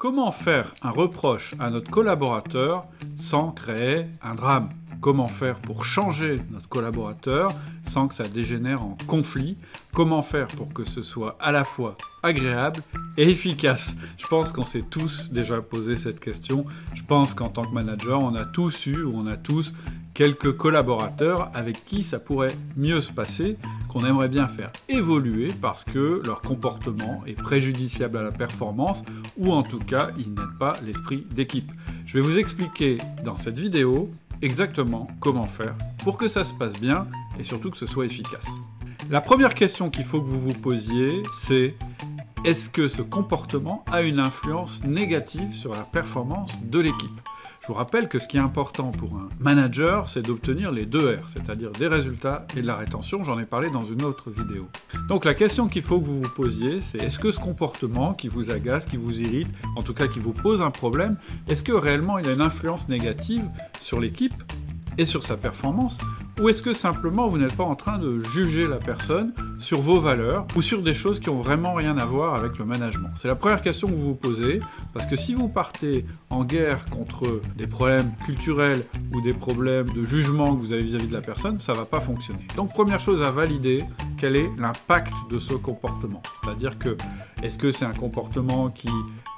Comment faire un reproche à notre collaborateur sans créer un drame? Comment faire pour changer notre collaborateur sans que ça dégénère en conflit? Comment faire pour que ce soit à la fois agréable et efficace? Je pense qu'on s'est tous déjà posé cette question. Je pense qu'en tant que manager, on a tous eu ou on a tous quelques collaborateurs avec qui ça pourrait mieux se passer, qu'on aimerait bien faire évoluer parce que leur comportement est préjudiciable à la performance ou en tout cas, ils n'aident pas l'esprit d'équipe. Je vais vous expliquer dans cette vidéo exactement comment faire pour que ça se passe bien et surtout que ce soit efficace. La première question qu'il faut que vous vous posiez, c'est est-ce que ce comportement a une influence négative sur la performance de l'équipe? Je vous rappelle que ce qui est important pour un manager, c'est d'obtenir les 2 R, c'est-à-dire des résultats et de la rétention. J'en ai parlé dans une autre vidéo. Donc la question qu'il faut que vous vous posiez, c'est est-ce que ce comportement qui vous agace, qui vous irrite, en tout cas qui vous pose un problème, est-ce que réellement il a une influence négative sur l'équipe et sur sa performance? Ou est-ce que simplement vous n'êtes pas en train de juger la personne sur vos valeurs ou sur des choses qui n'ont vraiment rien à voir avec le management? C'est la première question que vous vous posez, parce que si vous partez en guerre contre des problèmes culturels ou des problèmes de jugement que vous avez vis-à-vis de la personne, ça ne va pas fonctionner. Donc première chose à valider, quel est l'impact de ce comportement? C'est-à-dire que, est-ce que c'est un comportement qui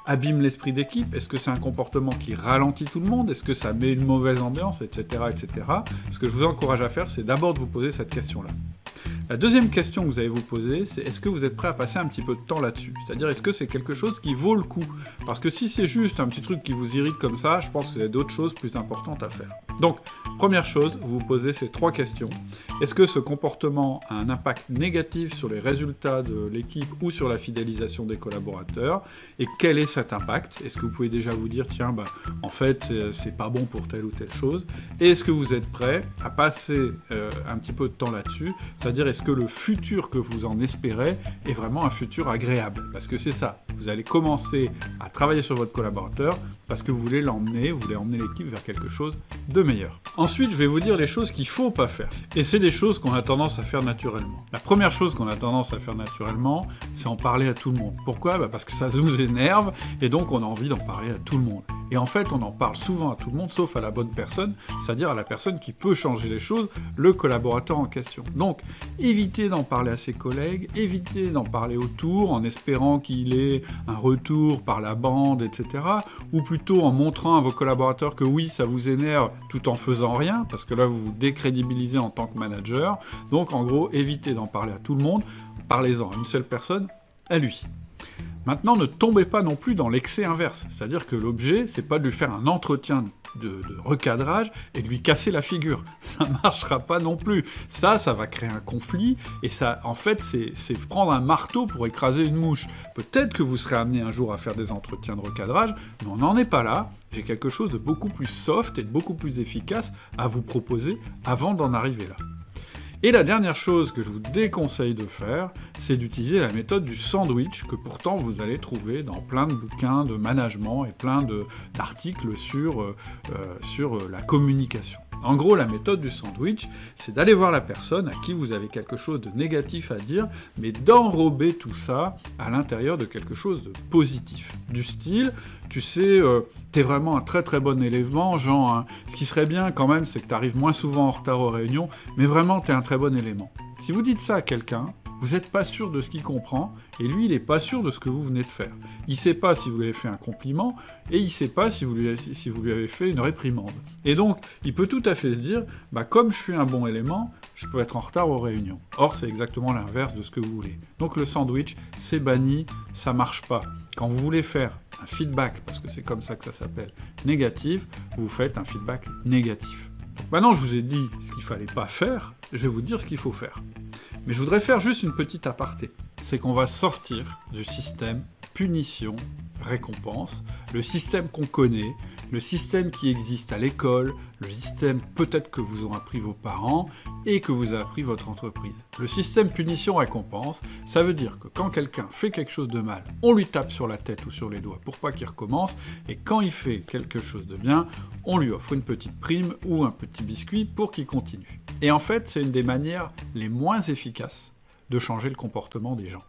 abîme l'esprit d'équipe? Est-ce que c'est un comportement qui ralentit tout le monde? Est-ce que ça met une mauvaise ambiance, etc., etc. Ce que je vous encourage à faire, c'est d'abord de vous poser cette question-là. La deuxième question que vous allez vous poser, c'est est-ce que vous êtes prêt à passer un petit peu de temps là-dessus? C'est-à-dire, est-ce que c'est quelque chose qui vaut le coup? Parce que si c'est juste un petit truc qui vous irrite comme ça, je pense que vous avez d'autres choses plus importantes à faire. Donc, première chose, vous vous posez ces 3 questions. Est-ce que ce comportement a un impact négatif sur les résultats de l'équipe ou sur la fidélisation des collaborateurs? Et quel est cet impact? Est-ce que vous pouvez déjà vous dire, tiens, en fait, c'est pas bon pour telle ou telle chose? Et est-ce que vous êtes prêt à passer un petit peu de temps là-dessus? C'est-à-dire, est-ce que le futur que vous en espérez est vraiment un futur agréable? Parce que c'est ça, vous allez commencer à travailler sur votre collaborateur parce que vous voulez l'emmener, vous voulez emmener l'équipe vers quelque chose de meilleur. Ensuite, je vais vous dire les choses qu'il ne faut pas faire. Et c'est des choses qu'on a tendance à faire naturellement. La première chose qu'on a tendance à faire naturellement, c'est en parler à tout le monde. Pourquoi? Parce que ça nous énerve et donc on a envie d'en parler à tout le monde. Et en fait, on en parle souvent à tout le monde, sauf à la bonne personne, c'est-à-dire à la personne qui peut changer les choses, le collaborateur en question. Donc, évitez d'en parler à ses collègues, évitez d'en parler autour, en espérant qu'il ait un retour par la bande, etc. Ou plutôt en montrant à vos collaborateurs que oui, ça vous énerve, tout en faisant rien, parce que là, vous vous décrédibilisez en tant que manager. Donc, en gros, évitez d'en parler à tout le monde, parlez-en à une seule personne, à lui. Maintenant, ne tombez pas non plus dans l'excès inverse. C'est-à-dire que l'objet, c'est pas de lui faire un entretien de recadrage et de lui casser la figure. Ça marchera pas non plus. Ça va créer un conflit et ça, en fait, c'est prendre un marteau pour écraser une mouche. Peut-être que vous serez amené un jour à faire des entretiens de recadrage, mais on n'en est pas là. J'ai quelque chose de beaucoup plus soft et de beaucoup plus efficace à vous proposer avant d'en arriver là. Et la dernière chose que je vous déconseille de faire, c'est d'utiliser la méthode du sandwich, que pourtant vous allez trouver dans plein de bouquins de management et plein d'articles sur la communication. En gros, la méthode du sandwich, c'est d'aller voir la personne à qui vous avez quelque chose de négatif à dire, mais d'enrober tout ça à l'intérieur de quelque chose de positif. Du style, tu sais, t'es vraiment un très très bon élément, genre, hein, ce qui serait bien quand même, c'est que t'arrives moins souvent en retard aux réunions, mais vraiment, t'es un très bon élément. Si vous dites ça à quelqu'un, vous n'êtes pas sûr de ce qu'il comprend, et lui, il n'est pas sûr de ce que vous venez de faire. Il ne sait pas si vous lui avez fait un compliment, et il ne sait pas si vous lui avez fait une réprimande. Et donc, il peut tout à fait se dire, comme je suis un bon élément, je peux être en retard aux réunions. Or, c'est exactement l'inverse de ce que vous voulez. Donc le sandwich, c'est banni, ça ne marche pas. Quand vous voulez faire un feedback, parce que c'est comme ça que ça s'appelle, négatif, vous faites un feedback négatif. Donc maintenant, je vous ai dit ce qu'il ne fallait pas faire, je vais vous dire ce qu'il faut faire. Mais je voudrais faire juste une petite aparté. C'est qu'on va sortir du système punition-récompense, le système qu'on connaît, le système qui existe à l'école, le système peut-être que vous ont appris vos parents et que vous a appris votre entreprise. Le système punition-récompense, ça veut dire que quand quelqu'un fait quelque chose de mal, on lui tape sur la tête ou sur les doigts pour pas qu'il recommence, et quand il fait quelque chose de bien, on lui offre une petite prime ou un petit biscuit pour qu'il continue. Et en fait, c'est une des manières les moins efficaces de changer le comportement des gens.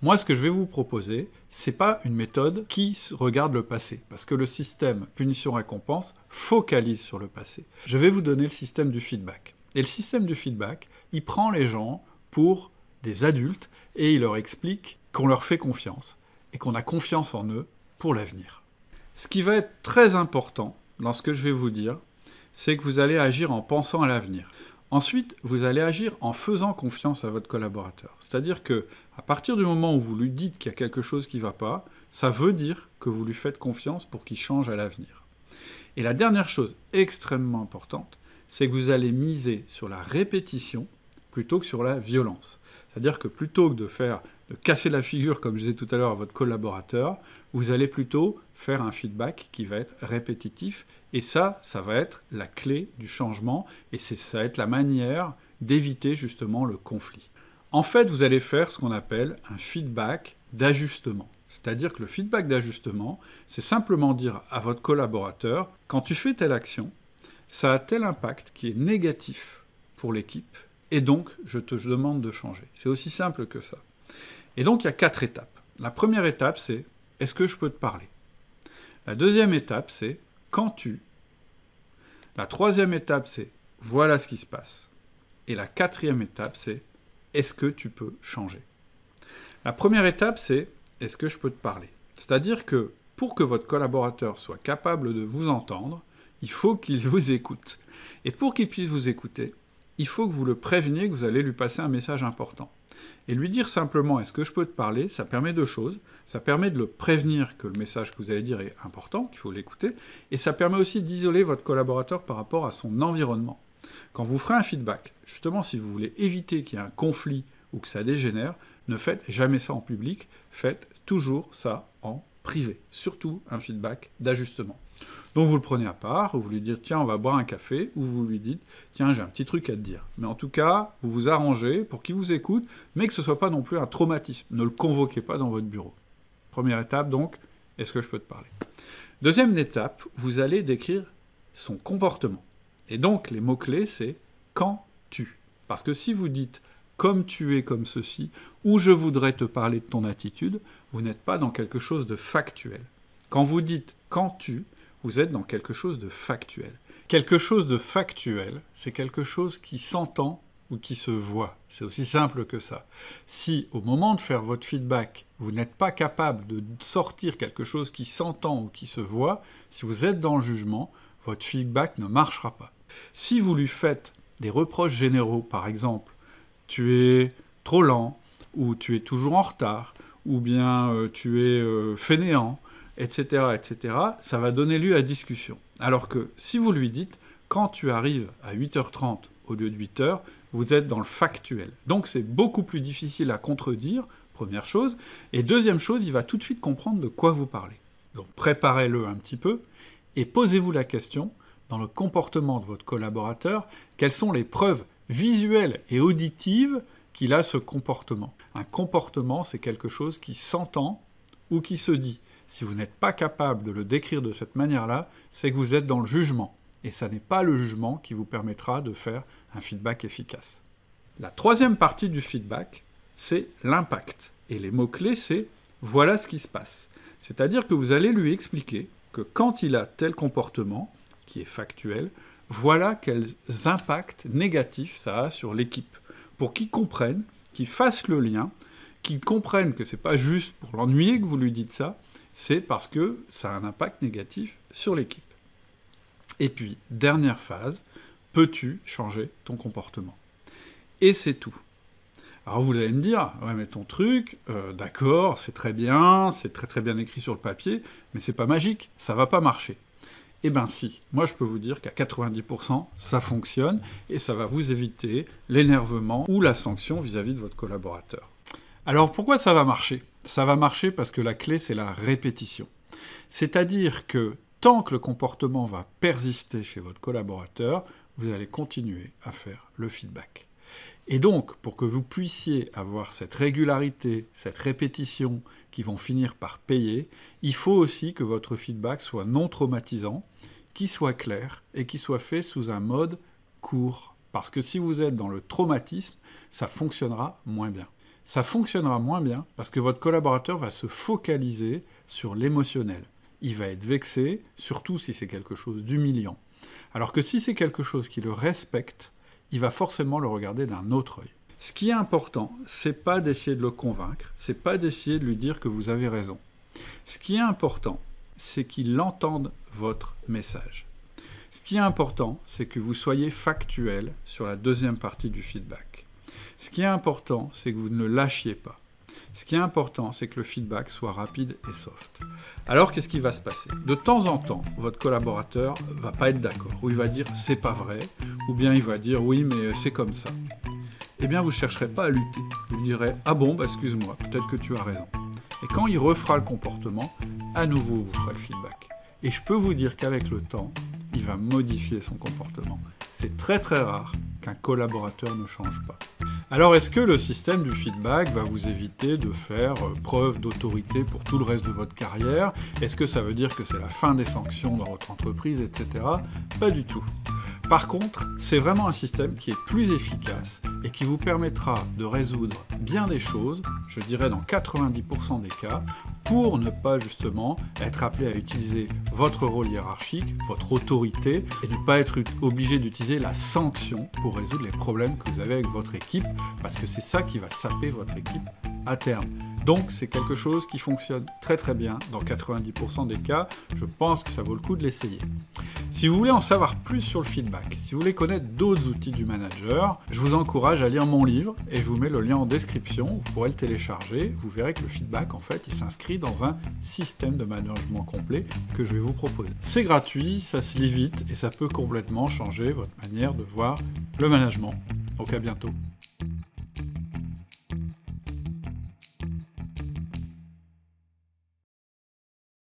Moi, ce que je vais vous proposer, c'est pas une méthode qui regarde le passé, parce que le système punition-récompense focalise sur le passé. Je vais vous donner le système du feedback. Et le système du feedback, il prend les gens pour des adultes et il leur explique qu'on leur fait confiance et qu'on a confiance en eux pour l'avenir. Ce qui va être très important dans ce que je vais vous dire, c'est que vous allez agir en pensant à l'avenir. Ensuite, vous allez agir en faisant confiance à votre collaborateur. C'est-à-dire que, à partir du moment où vous lui dites qu'il y a quelque chose qui ne va pas, ça veut dire que vous lui faites confiance pour qu'il change à l'avenir. Et la dernière chose extrêmement importante, c'est que vous allez miser sur la répétition plutôt que sur la violence. C'est-à-dire que plutôt que de casser la figure, comme je disais tout à l'heure, à votre collaborateur, vous allez plutôt faire un feedback qui va être répétitif. Et ça va être la clé du changement et ça va être la manière d'éviter justement le conflit. En fait, vous allez faire ce qu'on appelle un feedback d'ajustement. C'est-à-dire que le feedback d'ajustement, c'est simplement dire à votre collaborateur, quand tu fais telle action, ça a tel impact qui est négatif pour l'équipe et donc je te demande de changer. C'est aussi simple que ça. Et donc il y a 4 étapes. La première étape, c'est est-ce que je peux te parler? La deuxième étape, c'est quand tu. La troisième étape, c'est voilà ce qui se passe. Et la quatrième étape, c'est est-ce que tu peux changer? La première étape, c'est est-ce que je peux te parler? C'est-à-dire que pour que votre collaborateur soit capable de vous entendre, il faut qu'il vous écoute. Et pour qu'il puisse vous écouter, il faut que vous le préveniez que vous allez lui passer un message important. Et lui dire simplement « est-ce que je peux te parler ?» ça permet 2 choses. Ça permet de le prévenir que le message que vous allez dire est important, qu'il faut l'écouter, et ça permet aussi d'isoler votre collaborateur par rapport à son environnement. Quand vous ferez un feedback, justement si vous voulez éviter qu'il y ait un conflit ou que ça dégénère, ne faites jamais ça en public, faites toujours ça en privé. Surtout un feedback d'ajustement. Donc vous le prenez à part, vous lui dites « tiens, on va boire un café » ou vous lui dites « tiens, j'ai un petit truc à te dire ». Mais en tout cas, vous vous arrangez pour qu'il vous écoute, mais que ce ne soit pas non plus un traumatisme. Ne le convoquez pas dans votre bureau. Première étape, donc, est-ce que je peux te parler? Deuxième étape, vous allez décrire son comportement. Et donc, les mots-clés, c'est « quand tu ». Parce que si vous dites « comme tu es comme ceci » ou « je voudrais te parler de ton attitude », vous n'êtes pas dans quelque chose de factuel. Quand vous dites « quand tu », vous êtes dans quelque chose de factuel. Quelque chose de factuel, c'est quelque chose qui s'entend ou qui se voit. C'est aussi simple que ça. Si, au moment de faire votre feedback, vous n'êtes pas capable de sortir quelque chose qui s'entend ou qui se voit, si vous êtes dans le jugement, votre feedback ne marchera pas. Si vous lui faites des reproches généraux, par exemple, tu es trop lent, ou tu es toujours en retard, ou bien tu es fainéant, etc., etc., ça va donner lieu à discussion. Alors que si vous lui dites, quand tu arrives à 8h30 au lieu de 8h, vous êtes dans le factuel. Donc c'est beaucoup plus difficile à contredire, première chose. Et deuxième chose, il va tout de suite comprendre de quoi vous parlez. Donc préparez-le un petit peu et posez-vous la question, dans le comportement de votre collaborateur, quelles sont les preuves visuelles et auditives qu'il a ce comportement. Un comportement, c'est quelque chose qui s'entend ou qui se dit. Si vous n'êtes pas capable de le décrire de cette manière-là, c'est que vous êtes dans le jugement. Et ça n'est pas le jugement qui vous permettra de faire un feedback efficace. La troisième partie du feedback, c'est l'impact. Et les mots-clés, c'est « voilà ce qui se passe ». C'est-à-dire que vous allez lui expliquer que quand il a tel comportement, qui est factuel, voilà quels impacts négatifs ça a sur l'équipe. Pour qu'il comprenne, qu'il fasse le lien, qu'il comprenne que ce n'est pas juste pour l'ennuyer que vous lui dites ça, c'est parce que ça a un impact négatif sur l'équipe. Et puis, dernière phase, peux-tu changer ton comportement? Et c'est tout. Alors vous allez me dire, ouais mais ton truc, d'accord, c'est très bien écrit sur le papier, mais c'est pas magique, ça va pas marcher. Eh bien si, moi je peux vous dire qu'à 90%, ça fonctionne, et ça va vous éviter l'énervement ou la sanction vis-à-vis de votre collaborateur. Alors pourquoi ça va marcher? Ça va marcher parce que la clé, c'est la répétition. C'est-à-dire que tant que le comportement va persister chez votre collaborateur, vous allez continuer à faire le feedback. Et donc, pour que vous puissiez avoir cette régularité, cette répétition qui vont finir par payer, il faut aussi que votre feedback soit non traumatisant, qu'il soit clair et qu'il soit fait sous un mode court. Parce que si vous êtes dans le traumatisme, ça fonctionnera moins bien. ça fonctionnera moins bien parce que votre collaborateur va se focaliser sur l'émotionnel. Il va être vexé, surtout si c'est quelque chose d'humiliant. Alors que si c'est quelque chose qui le respecte, il va forcément le regarder d'un autre œil. Ce qui est important, c'est pas d'essayer de le convaincre, c'est pas d'essayer de lui dire que vous avez raison. Ce qui est important, c'est qu'il entende votre message. Ce qui est important, c'est que vous soyez factuel sur la deuxième partie du feedback. Ce qui est important, c'est que vous ne le lâchiez pas. Ce qui est important, c'est que le feedback soit rapide et soft. Alors, qu'est-ce qui va se passer? De temps en temps, votre collaborateur ne va pas être d'accord, ou il va dire « c'est pas vrai », ou bien il va dire « oui, mais c'est comme ça ». Eh bien, vous ne chercherez pas à lutter. Vous lui direz « ah bon, bah, excuse-moi, peut-être que tu as raison ». Et quand il refera le comportement, à nouveau, vous ferez le feedback. Et je peux vous dire qu'avec le temps, il va modifier son comportement. C'est très très rare qu'un collaborateur ne change pas. Alors, est-ce que le système du feedback va vous éviter de faire preuve d'autorité pour tout le reste de votre carrière? Est-ce que ça veut dire que c'est la fin des sanctions dans votre entreprise, etc.? Pas du tout. Par contre, c'est vraiment un système qui est plus efficace et qui vous permettra de résoudre bien des choses, je dirais dans 90% des cas, pour ne pas justement être appelé à utiliser votre rôle hiérarchique, votre autorité, et ne pas être obligé d'utiliser la sanction pour résoudre les problèmes que vous avez avec votre équipe, parce que c'est ça qui va saper votre équipe à terme. Donc c'est quelque chose qui fonctionne très très bien dans 90% des cas. Je pense que ça vaut le coup de l'essayer. Si vous voulez en savoir plus sur le feedback, si vous voulez connaître d'autres outils du manager, je vous encourage à lire mon livre et je vous mets le lien en description. Vous pourrez le télécharger. Vous verrez que le feedback, en fait, il s'inscrit dans un système de management complet que je vais vous proposer. C'est gratuit, ça se lit vite et ça peut complètement changer votre manière de voir le management. Donc à bientôt.